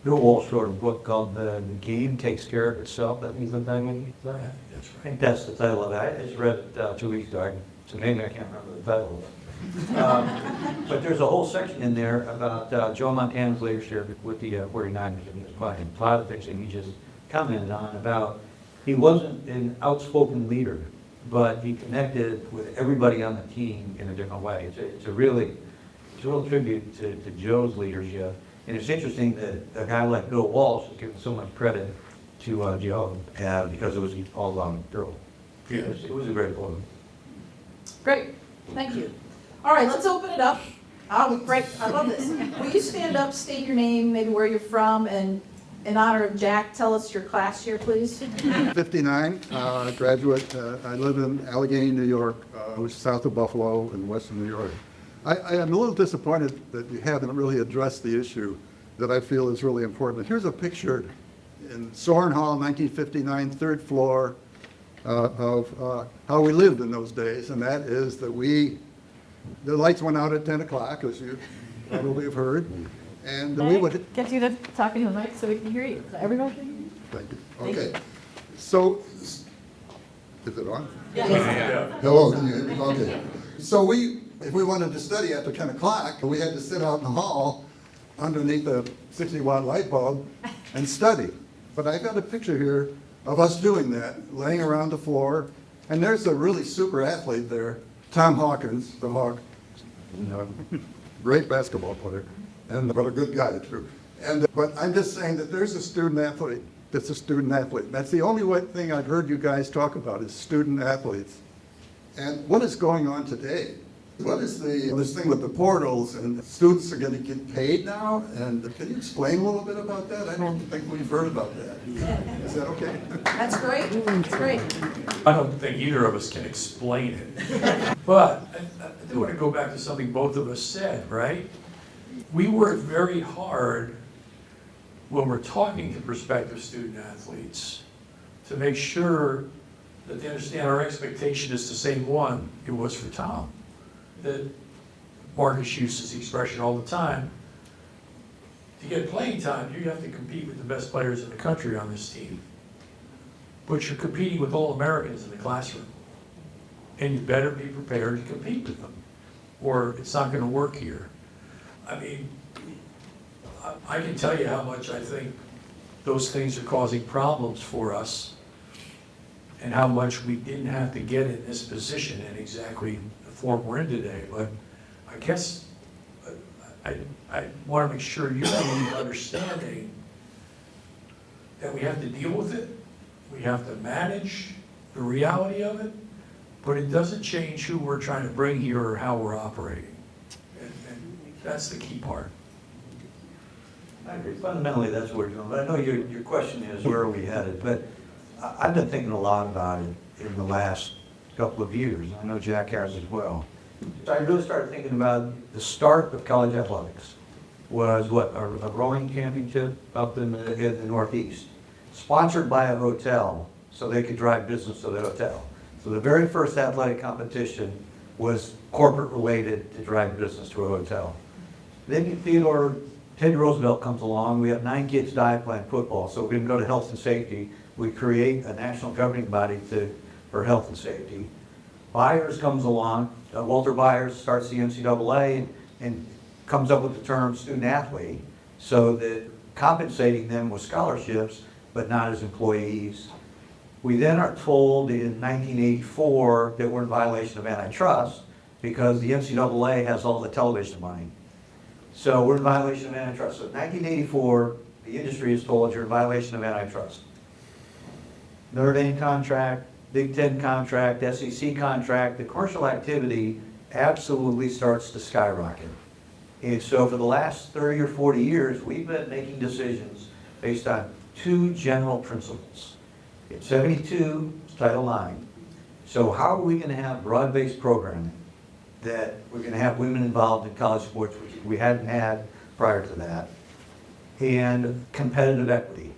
Bill Walsh wrote a book called The Game Takes Care of Itself. That means the thing. That's I right. think that's the title of it. I just read it 2 weeks ago. It's a name I can't remember the title of. But there's a whole section in there about Joe Montana's leadership with the 49ers and his playing. A lot of things that he just commented on about he wasn't an outspoken leader, but he connected with everybody on the team in a different way. It's a real tribute to Joe's leadership. And it's interesting that a guy like Bill Walsh is giving so much credit to Joe because it was all about Bill. Yeah. It was a great book. Great, thank you. All right, let's open it up. Oh, great, I love this. Will you stand up, state your name, maybe where you're from, and in honor of Jack, tell us your class here, please. 59, graduate. I live in Allegheny, New York, which is south of Buffalo in western New York. I am a little disappointed that you haven't really addressed the issue that I feel is really important. Here's a picture in Soren Hall, 1959, third floor, of how we lived in those days, and that is that the lights went out at 10 o'clock, as you probably have heard, and we would... Get you to talk into the mic so we can hear you. Everybody can hear you? Thank you. Okay. So, is it on? Yeah. Hello, can you hear me? Okay. So if we wanted to study after 10 o'clock, we had to sit out in the hall underneath a 60-watt light bulb and study. But I got a picture here of us doing that, laying around the floor. And there's a really super athlete there, Tom Hawkins, the Hawk, great basketball player, but a good guy too. But I'm just saying that there's a student athlete that's a student athlete. That's the only thing I've heard you guys talk about is student athletes. And what is going on today? What is this thing with the portals and students are going to get paid now? And can you explain a little bit about that? I don't think we've heard about that. Is that okay? That's great, that's great. I don't think either of us can explain it. But I do want to go back to something both of us said, right? We work very hard when we're talking to prospective student athletes to make sure that they understand our expectation is the same one it was for Tom. That Marcus uses the expression all the time. To get playing time, you have to compete with the best players in the country on this team. But you're competing with all Americans in the classroom. And you better be prepared to compete with them, or it's not going to work here. I mean, I can tell you how much I think those things are causing problems for us, and how much we didn't have to get in this position in exactly the form we're in today. But I guess I want to make sure you're understanding that we have to deal with it. We have to manage the reality of it, but it doesn't change who we're trying to bring here or how we're operating. And that's the key part. I agree. Fundamentally, that's where we're going. But I know your question is, where are we headed? But I've been thinking a lot about it in the last couple of years. I know Jack has as well. So I really started thinking about the start of college athletics was a rowing championship up in the Northeast, sponsored by a hotel so they could drive business to the hotel. So the very first athletic competition was corporate related to drive business to a hotel. Then Teddy Roosevelt comes along. We have 9 kids die playing football, so we're going to go to health and safety. We create a national governing body for health and safety. Byers comes along. Walter Byers starts the NCAA and comes up with the term student athlete, so that compensating them with scholarships, but not as employees. We then are told in 1984 that we're in violation of antitrust because the NCAA has all the television money. So we're in violation of antitrust. So in 1984, the industry is told you're in violation of antitrust. Notre Dame contract, Big Ten contract, SEC contract, the commercial activity absolutely starts to skyrocket. And so for the last 30 or 40 years, we've been making decisions based on two general principles. In 72, it's Title IX. So how are we going to have broad-based programming that we're going to have women involved in college sports, which we hadn't had prior to that, and competitive equity?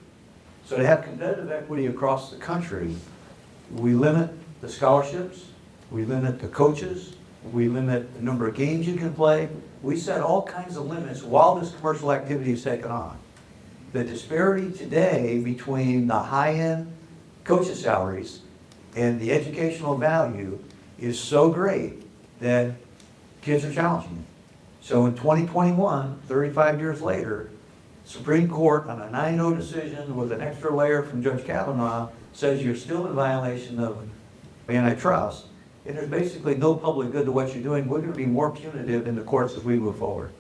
So to have competitive equity across the country, we limit the scholarships, we limit the coaches, we limit the number of games you can play. We set all kinds of limits while this commercial activity is taken on. The disparity today between the high-end coaches' salaries and the educational value is so great that kids are challenging it. So in 2021, 35 years later, Supreme Court on a 9-0 decision with an extra layer from Judge Kavanaugh says you're still in violation of antitrust, and there's basically no public good to what you're doing. We're going to be more punitive in the courts as we move forward.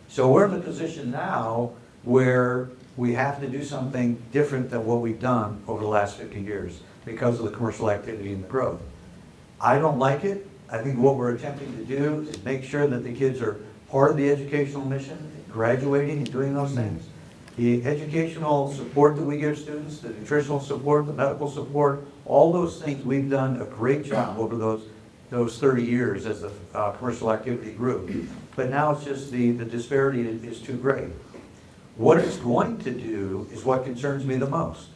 So we're in a position now where we have to do something different than what we've done over the last 50 years because of the commercial activity and the growth. I don't like it. I think what we're attempting to do is make sure that the kids are part of the educational mission, graduating and doing those things. The educational support that we give students, the nutritional support, the medical support, all those things, we've done a great job over those 30 years as the commercial activity grew. But now it's just the disparity is too great. What it's going to do is what concerns me the most.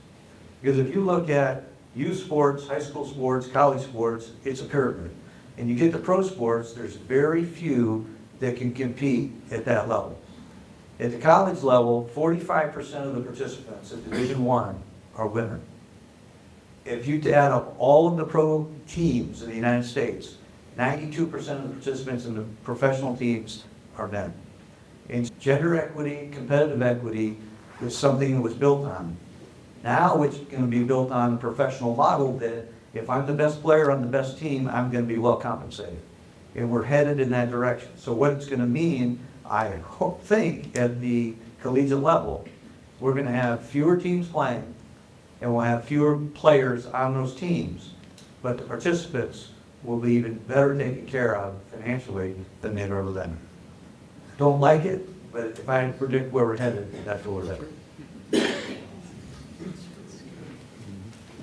Because if you look at youth sports, high school sports, college sports, it's a pyramid. And you get to pro sports, there's very few that can compete at that level. At the college level, 45% of the participants at Division I are women. If you add up all of the pro teams in the United States, 92% of the participants in the professional teams are men. And gender equity, competitive equity is something that was built on. Now it's going to be built on a professional model that if I'm the best player on the best team, I'm going to be well compensated. And we're headed in that direction. So what it's going to mean, I think, at the collegiate level, we're going to have fewer teams playing, and we'll have fewer players on those teams, but the participants will be even better taken care of financially than they've ever been. Don't like it, but if I predict where we're headed, that's where we're headed.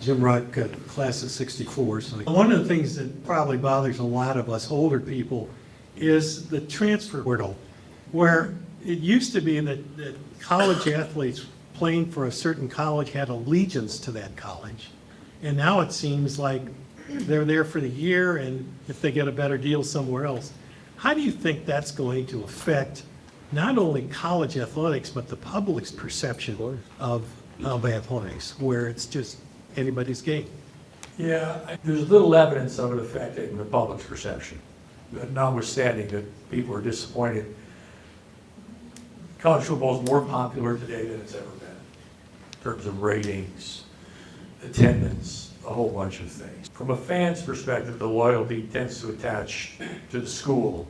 Jim Ruck, class of '64. So one of the things that probably bothers a lot of us older people is the transfer portal, where it used to be that college athletes playing for a certain college had allegiance to that college. And now it seems like they're there for the year, and if they get a better deal somewhere else. How do you think that's going to affect not only college athletics, but the public's perception of athletics, where it's just anybody's game? Yeah, there's little evidence of it affecting the public's perception, notwithstanding that people are disappointed. College football is more popular today than it's ever been, in terms of ratings, attendance, a whole bunch of things. From a fan's perspective, the loyalty tends to attach to the school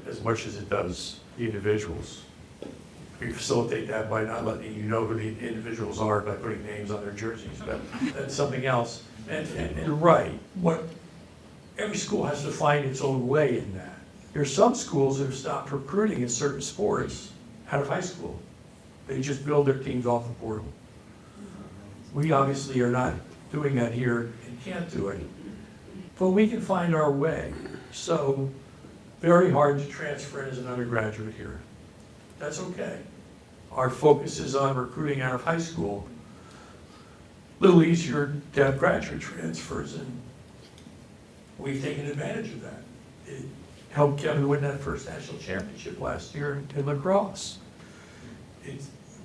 as much as it does the individuals. We facilitate that by not letting you know who the individuals are by putting names on their jerseys, but that's something else. And you're right, every school has to find its own way in that. There's some schools that have stopped recruiting in certain sports out of high school. They just build their teams off the portal. We obviously are not doing that here and can't do it, but we can find our way. So very hard to transfer in as an undergraduate here. That's okay. Our focus is on recruiting out of high school. A little easier to have graduate transfers, and we've taken advantage of that. It helped Kevin win that first national championship last year in lacrosse.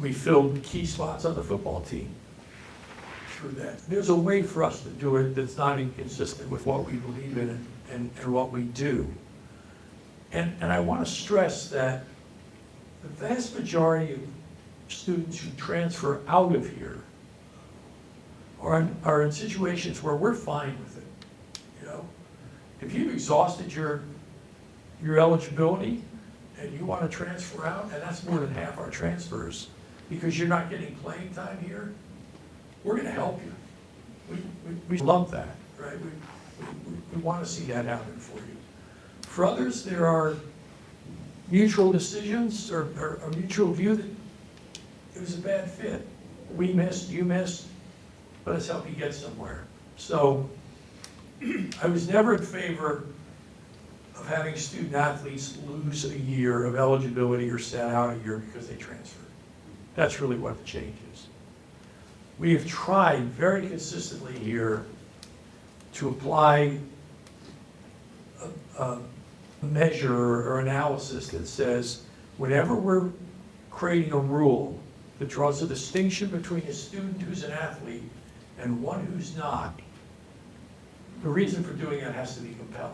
We filled key spots on the football team through that. There's a way for us to do it that's not inconsistent with what we believe in and what we do. And I want to stress that the vast majority of students who transfer out of here are in situations where we're fine with it. You know, if you've exhausted your eligibility and you want to transfer out, and that's more than half our transfers, because you're not getting playing time here, we're going to help you. We love that, right? We want to see that happen for you. For others, there are mutual decisions or a mutual view that it was a bad fit. We missed, you missed, but let's help you get somewhere. So I was never in favor of having student athletes lose a year of eligibility or set out a year because they transferred. That's really what the change is. We have tried very consistently here to apply a measure or analysis that says whenever we're creating a rule that draws a distinction between a student who's an athlete and one who's not, the reason for doing that has to be compelling.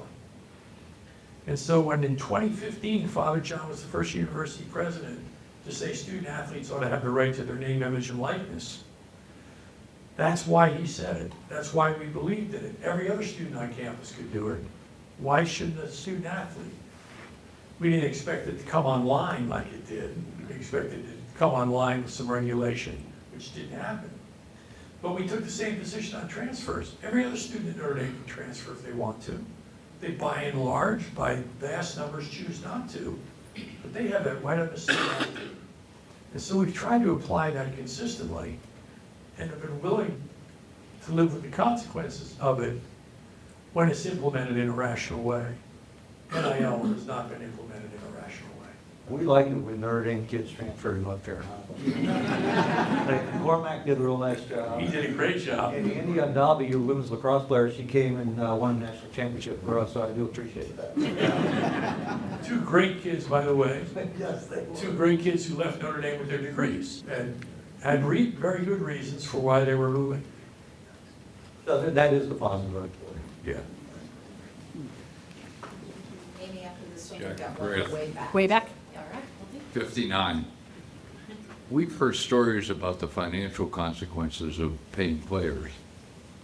And so when in 2015, Father John was the first university president to say student athletes ought to have the right to their name, image, and likeness, that's why he said it. That's why we believed in it. Every other student on campus could do it. Why shouldn't a student athlete? We didn't expect it to come online like it did. We expected it to come online with some regulation, which didn't happen. But we took the same position on transfers. Every other student at Notre Dame can transfer if they want to. They, by and large, by vast numbers, choose not to. But they have that right up the state. And so we've tried to apply that consistently and have been willing to live with the consequences of it when it's implemented in a rational way. NIL has not been implemented in a rational way. We like it when Notre Dame kids transferred up there. Cormac did a real nice job. He did a great job. And Andy Andalby, your women's lacrosse player, she came and won a national championship for us, so I do appreciate that. Two great kids, by the way. Yes, they were. Two great kids who left Notre Dame with their degrees and had very good reasons for why they were moving. So that is the positive. Yeah. Amy, after this one, we've Jack got one Griff. way back. Way back. All right. 59. We've heard stories about the financial consequences of paying players,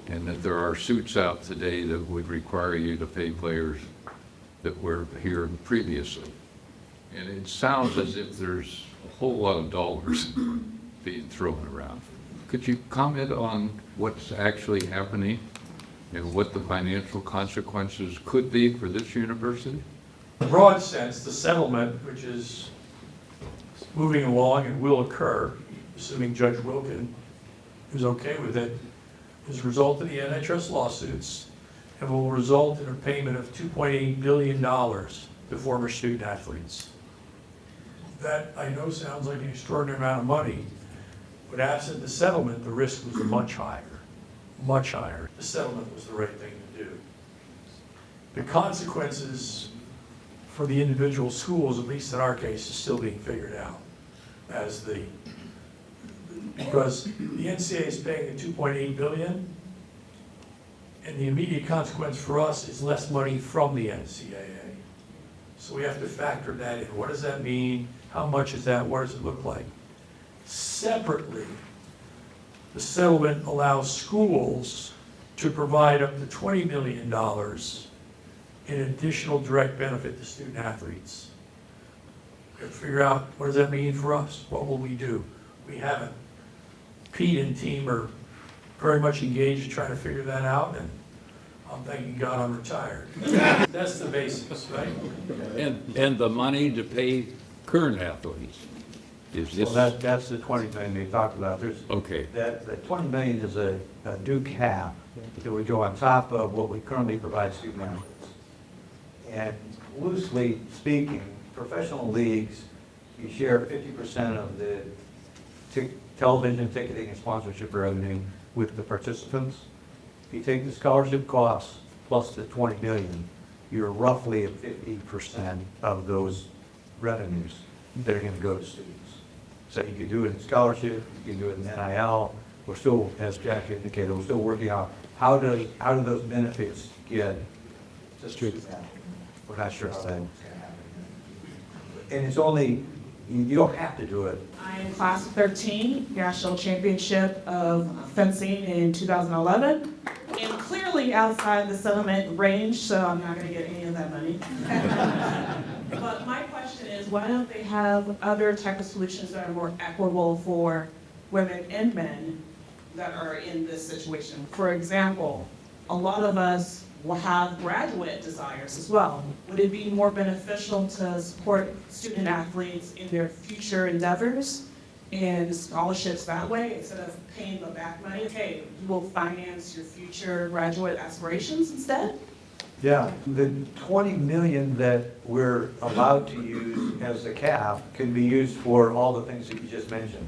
and that there are suits out today that would require you to pay players that were here previously. And it sounds as if there's a whole lot of dollars being thrown around. Could you comment on what's actually happening and what the financial consequences could be for this university? In a broad sense, the settlement, which is moving along and will occur, assuming Judge Wilkin is okay with it, is a result of the antitrust lawsuits and will result in a payment of $2.8 billion to former student athletes. That, I know, sounds like an extraordinary amount of money, but absent the settlement, the risk was much higher, much higher. The settlement was the right thing to do. The consequences for the individual schools, at least in our case, is still being figured out because the NCAA is paying the $2.8 billion, and the immediate consequence for us is less money from the NCAA. So we have to factor that in. What does that mean? How much is that? What does it look like? Separately, the settlement allows schools to provide up to $20 million in additional direct benefit to student athletes. We have to figure out, what does that mean for us? What will we do? We haven't. Pete and team are very much engaged in trying to figure that out, and I'm thanking God I'm retired. That's the basics, right? And the money to pay current athletes. Is this, Well, that's the 20 million they talked about. There's, okay, that 20 million is a due cap that would go on top of what we currently provide student athletes. And loosely speaking, professional leagues, you share 50% of the television ticketing and sponsorship revenue with the participants. If you take the scholarship costs plus the 20 million, you're roughly at 50% of those revenues that are going to go to students. So you can do it in scholarship, you can do it in NIL. We're still, as Jack indicated, we're still working on how do those benefits get to students. We're not sure how that's going to happen. And it's only, you don't have to do it. I am class of 13, national championship of fencing in 2011. And clearly outside the settlement range, so I'm not gonna get any of that money. But my question is, why don't they have other type of solutions that are more equitable for women and men that are in this situation? For example, a lot of us will have graduate desires as well. Would it be more beneficial to support student athletes in their future endeavors and scholarships that way instead of paying them back money. Okay, you will finance your future graduate aspirations instead. Yeah, the 20 million that we're allowed to use as the cap can be used for all the things that you just mentioned.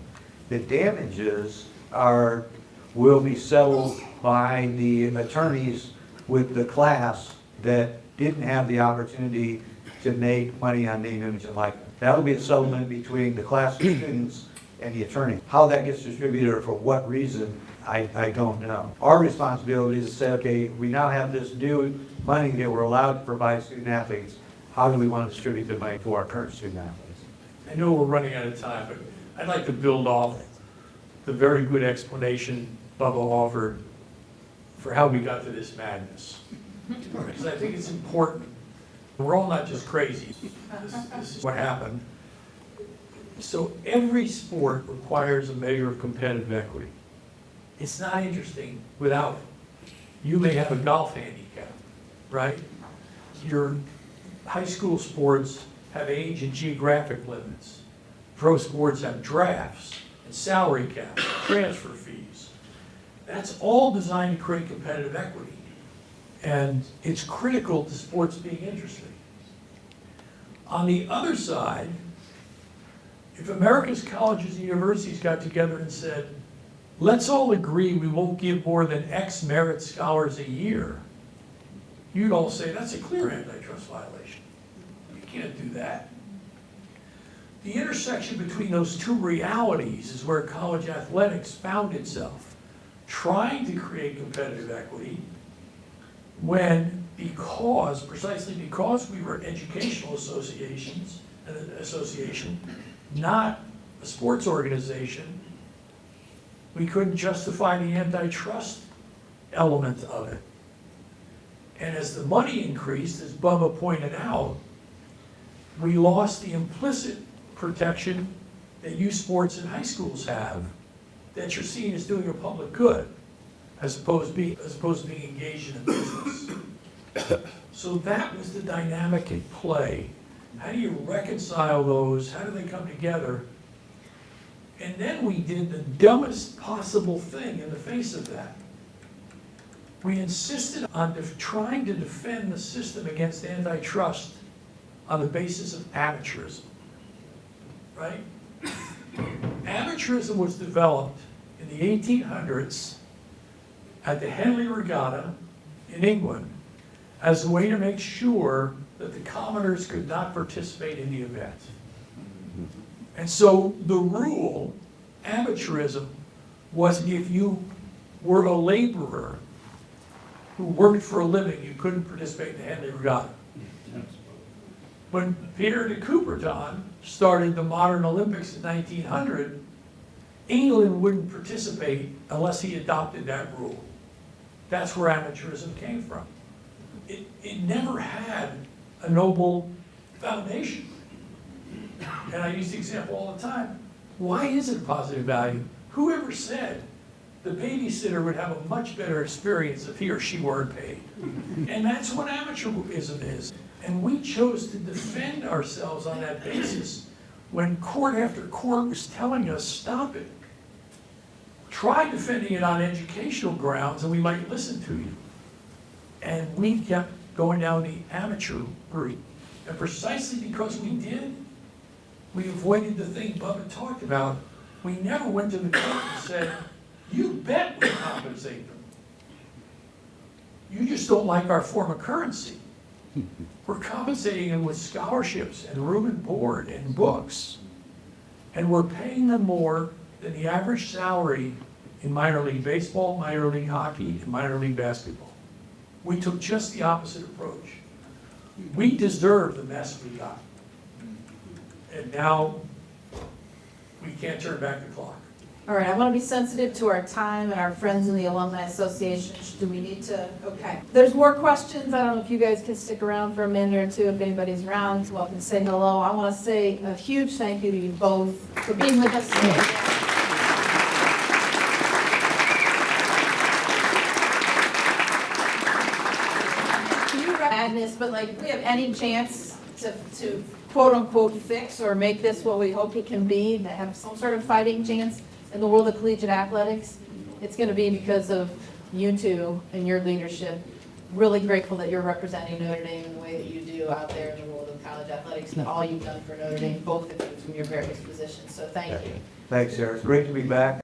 The damages will be settled by the attorneys with the class that didn't have the opportunity to make money on name, image, and likeness. That'll be a settlement between the class of students and the attorney. How that gets distributed or for what reason, I don't know. Our responsibility is to say, okay, we now have this new money that we're allowed to provide student athletes. How do we want to distribute the money to our current student athletes? I know we're running out of time, but I'd like to build off the very good explanation Bubba offered for how we got to this madness. Because I think it's important. We're all not just crazy. This is what happened. So every sport requires a measure of competitive equity. It's not interesting without it. You may have a golf handicap, right? Your high school sports have age and geographic limits. Pro sports have drafts and salary caps, transfer fees. That's all designed to create competitive equity. And it's critical to sports being interesting. On the other side, if America's colleges and universities got together and said, let's all agree we won't give more than X merit scholars a year, you'd all say that's a clear antitrust violation. You can't do that. The intersection between those two realities is where college athletics found itself, trying to create competitive equity precisely because we were an educational association, not a sports organization, we couldn't justify the antitrust element of it. And as the money increased, as Bubba pointed out, we lost the implicit protection that youth sports in high schools have, that you're seen as doing a public good, as opposed to being engaged in a business. So that was the dynamic at play. How do you reconcile those? How do they come together? And then we did the dumbest possible thing in the face of that. We insisted on trying to defend the system against antitrust on the basis of amateurism, right? Amateurism was developed in the 1800s at the Henley Regatta in England as a way to make sure that the commoners could not participate in the event. And so the rule, amateurism, was if you were a laborer who worked for a living, you couldn't participate in the Henley Regatta. When Pierre de Coubertin started the modern Olympics in 1900, England wouldn't participate unless he adopted that rule. That's where amateurism came from. It never had a noble foundation. And I use the example all the time. Why is it a positive value? Whoever said the babysitter would have a much better experience if he or she weren't paid? And that's what amateurism is. And we chose to defend ourselves on that basis when court after court was telling us, stop it. Try defending it on educational grounds and we might listen to you. And we kept going down the amateur route. And precisely because we did, we avoided the thing Bubba talked about. We never went to the court and said, you bet we compensate them. You just don't like our form of currency. We're compensating them with scholarships and room and board and books. And we're paying them more than the average salary in minor league baseball, minor league hockey, and minor league basketball. We took just the opposite approach. We deserve the mess we got. And now we can't turn back the clock. All right, I want to be sensitive to our time and our friends in the Alumni Association. Do we need to? Okay. There's more questions. I don't know if you guys can stick around for a minute or two. If anybody's around, welcome to say hello. I want to say a huge thank you to you both for being with us today. Madness, but like, if we have any chance to quote-unquote fix or make this what we hope it can be, to have some sort of fighting chance in the world of collegiate athletics, it's going to be because of you two and your leadership. Really grateful that you're representing Notre Dame in the way that you do out there in the world of college athletics and all you've done for Notre Dame, both of you from your various positions. So thank you. Thanks, Sarah. It's great to be back.